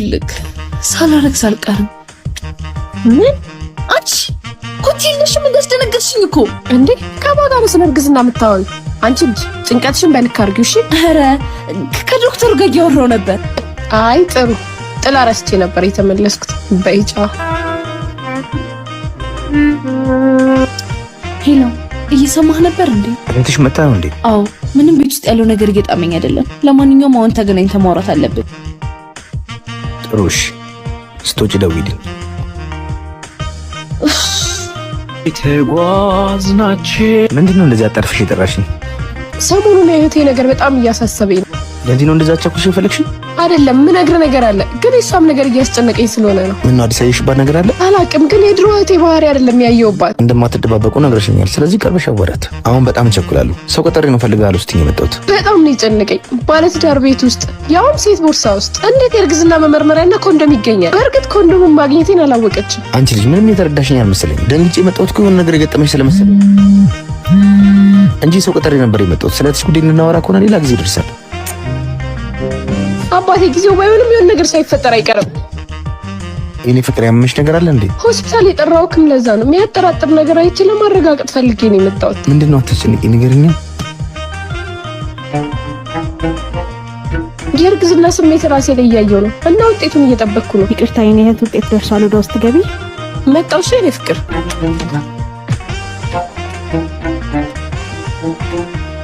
ይኸውልህ ሳላረግ ሳልቀርም ምን አንቺ ኮቲልሽም እንዳስደነገጥሽኝ እኮ እንዴ ከባጋ በስነርግዝና የምታወሪ አንቺ ልጅ ጭንቀትሽን በልክ አድርጊው እሺ ኧረ ከዶክተሩ ጋር እያወራሁ ነበር አይ ጥሩ ጥላ ረስቼ ነበር የተመለስኩት በይጫ ሄሎ እየሰማህ ነበር እንዴ እህትሽ መጣ ነው እንዴ አዎ ምንም ቤት ውስጥ ያለው ነገር እየጣመኝ አይደለም ለማንኛውም አሁን ተገናኝተን ማውራት አለብን ጥሩ እሺ ስትወጪ ደውይልኝ ምንድነው እንደዚህ አጣርፍሽ የጠራሽኝ ሰሞኑን የእህቴ ነገር በጣም እያሳሰበኝ ነው ለዚህ ነው እንደዛ አቻኩሽ የፈለግሽኝ አይደለም ምን ነገር አለ ግን እሷም ነገር እያስጨነቀኝ ስለሆነ ነው ምን ነው አዲስ አየሽባት ነገር አለ አላቅም ግን የድሮ እህቴ ባህሪ አይደለም ያየውባት እንደማትደባበቁ ነግረሽኛል ስለዚህ ቀርበሽ አወራት አሁን በጣም ቸኩላለሁ ሰው ቀጠሪ ነው ፈልጋለሁ ስትኝ የመጣሁት በጣም ነው የጨነቀኝ ባለትዳር ቤት ውስጥ ያውም ሴት ቦርሳ ውስጥ እንዴት የእርግዝና መመርመሪያና ኮንዶም ይገኛል በእርግጥ ኮንዶሙን ማግኘቴን አላወቀችም አንቺ ልጅ ምንም የተረዳሽኝ አልመሰለኝ ደንግጬ የመጣሁት እኮ የሆነ ነገር የገጠመሽ ስለመሰለኝ እንጂ ሰው ቀጠሪ ነበር የመጣሁት ስለዚህ ጉዳይ እንናወራ ከሆነ ሌላ ጊዜ ይደርሳል አባቴ ጊዜው ባይሆንም የሆነ ነገር ሳይፈጠር አይቀርም የኔ ፍቅር ያመመሽ ነገር አለ እንዴ ሆስፒታል የጠራሁክም ለዛ ነው የሚያጠራጥር ነገር አይቼ ለማረጋገጥ ፈልጌ ነው የመጣሁት ምንድነው አትጨነቂ ንገሪኝ የእርግዝና ስሜት ራሴ ላይ እያየሁ ነው እና ውጤቱን እየጠበቅኩ ነው ይቅርታ የኔ እህት ውጤት ደርሷል ወደ ውስጥ ገቢ መጣው እሺ የኔ ፍቅር